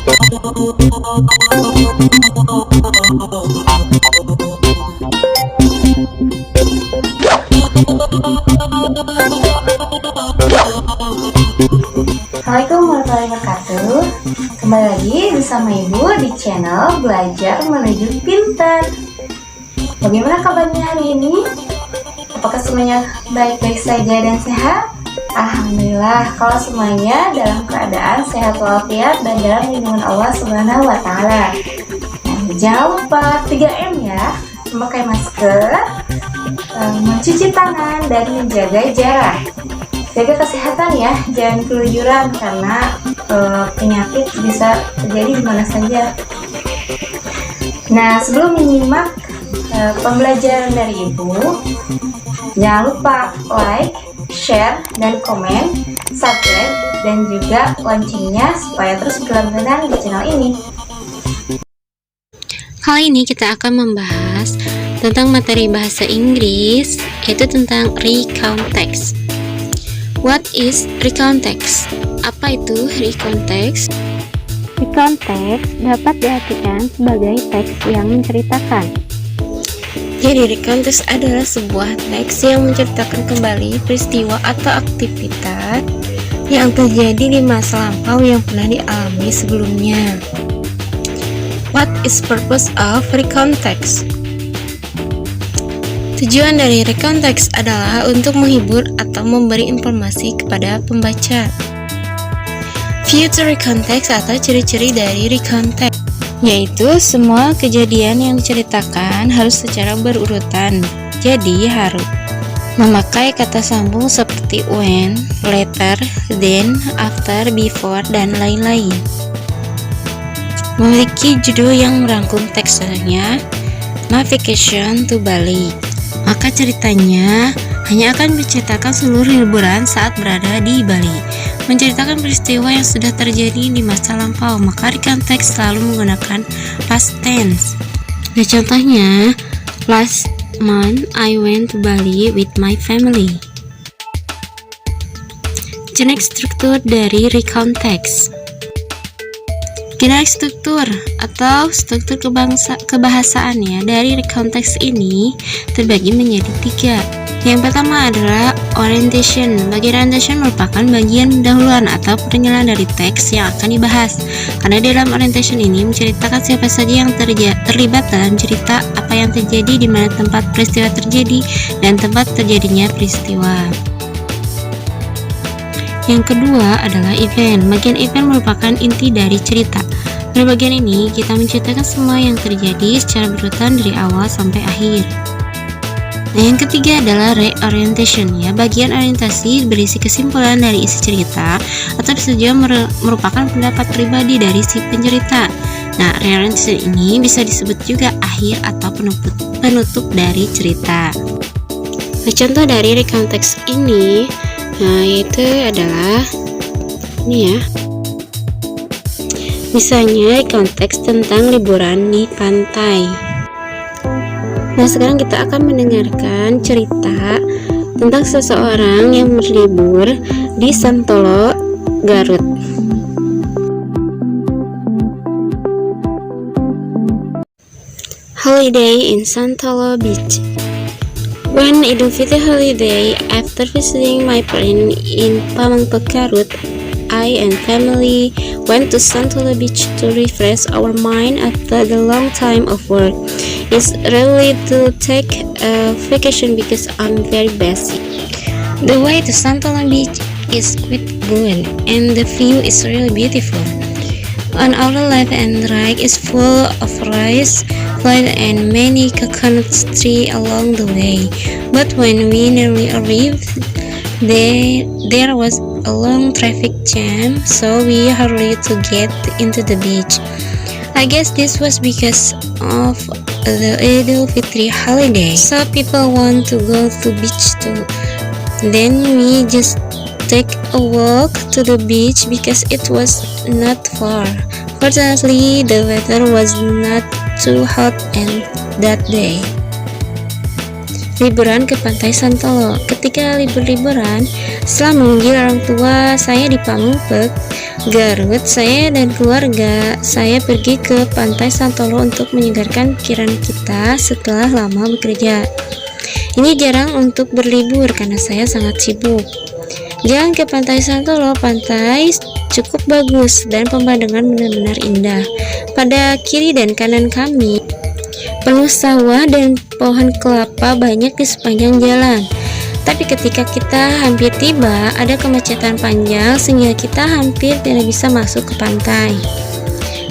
Assalamualaikum warahmatullahi wabarakatuh. Kembali lagi bersama Ibu di channel Belajar Menuju Pintar. Bagaimana kabarnya hari ini? Apakah semuanya baik-baik saja dan sehat? Alhamdulillah kalau semuanya dalam keadaan sehat walafiat dan dalam lindungan Allah Subhanahu wa Ta'ala. Nah, jangan lupa 3M ya, memakai masker, mencuci tangan, dan menjaga jarak. Jaga kesehatan ya, jangan keluyuran karena penyakit bisa terjadi di mana saja. Nah, sebelum menyimak pembelajaran dari Ibu, jangan lupa like, share, dan komen, subscribe, dan juga loncengnya supaya terus berlangganan di channel ini. Kali ini kita akan membahas tentang materi bahasa Inggris, yaitu tentang recount text. What is recount text? Apa itu recount text? Recount text dapat diartikan sebagai teks yang menceritakan. Jadi recount text adalah sebuah teks yang menceritakan kembali peristiwa atau aktivitas yang terjadi di masa lampau yang pernah dialami sebelumnya. What is purpose of recount text? Tujuan dari recount text adalah untuk menghibur atau memberi informasi kepada pembaca. Future recount text atau ciri-ciri dari recount text, yaitu semua kejadian yang diceritakan harus secara berurutan. Jadi harus memakai kata sambung seperti when, later, then, after, before, dan lain-lain. Memiliki judul yang merangkum teksnya, Navigation to Bali. Maka ceritanya hanya akan menceritakan seluruh liburan saat berada di Bali, menceritakan peristiwa yang sudah terjadi di masa lampau. Maka recount text selalu menggunakan past tense. Nah, contohnya, last month I went to Bali with my family. Jenis struktur dari recount text. Jenis struktur atau struktur kebahasaan ya dari recount text ini terbagi menjadi 3. Yang pertama adalah orientation. Bagian orientation merupakan bagian pendahuluan atau perkenalan dari teks yang akan dibahas. Karena dalam orientation ini menceritakan siapa saja yang terlibat dalam cerita, apa yang terjadi, di mana tempat peristiwa terjadi, dan tempat terjadinya peristiwa. Yang kedua adalah event. Bagian event merupakan inti dari cerita. Pada bagian ini, kita menceritakan semua yang terjadi secara berurutan dari awal sampai akhir. Nah, yang ketiga adalah reorientation ya. Bagian orientasi berisi kesimpulan dari isi cerita atau bisa juga merupakan pendapat pribadi dari si pencerita. Nah, reorientation ini bisa disebut juga akhir atau penutup dari cerita. Nah, contoh dari recount text ini yaitu adalah ini ya. Misalnya konteks tentang liburan di pantai. Nah, sekarang kita akan mendengarkan cerita tentang seseorang yang berlibur di Santolo, Garut. Holiday in Santolo Beach. When Idul Fitri holiday, after visiting my parents in Pamengpeuk, Garut, I and family went to Santolo Beach to refresh our mind after the long time of work. It's really to take a vacation because I'm very busy. The way to Santolo Beach is quite good and the view is really beautiful. On our left and right is full of rice field and many coconut trees along the way. But when we nearly arrived, there was a long traffic jam, so we hurried to get into the beach. I guess this was because of the Idul Fitri holiday, so people want to go to beach too. Then we just take a walk to the beach because it was not far. Fortunately, the weather was not too hot and that day. Liburan ke Pantai Santolo. Ketika liburan, setelah memanggil orang tua saya di Pamengpeuk, Garut, saya dan keluarga saya pergi ke Pantai Santolo untuk menyegarkan pikiran kita setelah lama bekerja. Ini jarang untuk berlibur karena saya sangat sibuk. Jalan ke Pantai Santolo, pantai cukup bagus dan pemandangan benar-benar indah. Pada kiri dan kanan kami penuh sawah dan pohon kelapa banyak di sepanjang jalan. Tapi ketika kita hampir tiba, ada kemacetan panjang sehingga kita hampir tidak bisa masuk ke pantai.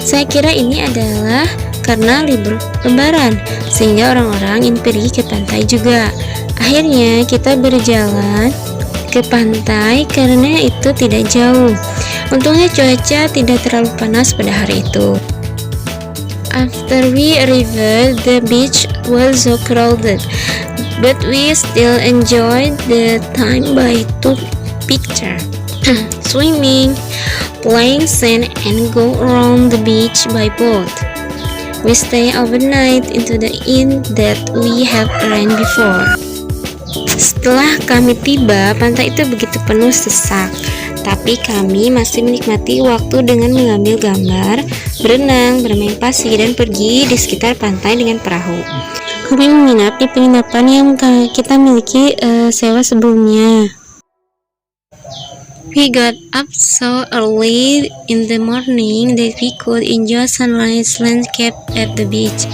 Saya kira ini adalah karena libur lebaran, sehingga orang-orang ingin pergi ke pantai juga. Akhirnya kita berjalan ke pantai karena itu tidak jauh. Untungnya cuaca tidak terlalu panas pada hari itu. After we arrived, the beach was so crowded, but we still enjoyed the time by took picture, swimming, playing sand, and go around the beach by boat. We stay overnight into the inn that we have arranged before. Setelah kami tiba, pantai itu begitu penuh sesak, tapi kami masih menikmati waktu dengan mengambil gambar, berenang, bermain pasir, dan pergi di sekitar pantai dengan perahu. Kami menginap di penginapan yang kita miliki sewa sebelumnya. We got up so early in the morning that we could enjoy sunrise landscape at the beach.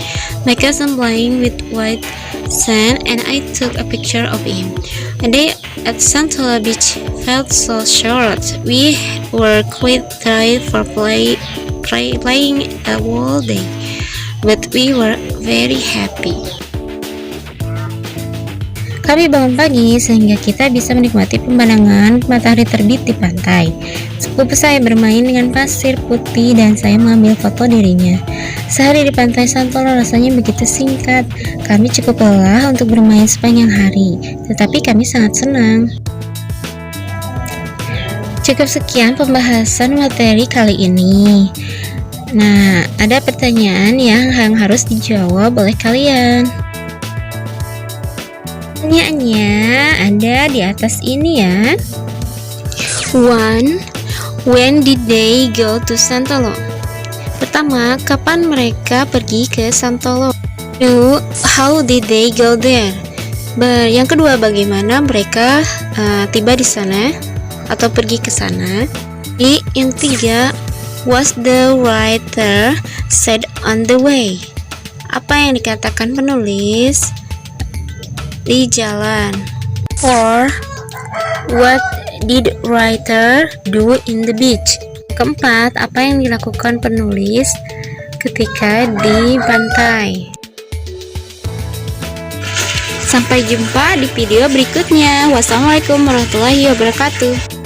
My cousin playing with white sand and I took a picture of him. A day at Santolo Beach felt so short. We were quite tired for playing a whole day, but we were very happy. Kami bangun pagi sehingga kita bisa menikmati pemandangan matahari terbit di pantai. Sepupu saya bermain dengan pasir putih dan saya mengambil foto dirinya. Sehari di Pantai Santolo rasanya begitu singkat. Kami cukup lelah untuk bermain sepanjang hari, tetapi kami sangat senang. Cukup sekian pembahasan materi kali ini. Nah, ada pertanyaan yang harus dijawab oleh kalian. Pertanyaannya ada di atas ini ya. 1. When did they go to Santolo? Pertama, kapan mereka pergi ke Santolo? 2. How did they go there? Yang kedua, bagaimana mereka tiba di sana atau pergi ke sana? Yang tiga, was the writer said on the way? Apa yang dikatakan penulis di jalan? 4. What did writer do in the beach? Keempat, apa yang dilakukan penulis ketika di pantai? Sampai jumpa di video berikutnya. Wassalamualaikum warahmatullahi wabarakatuh.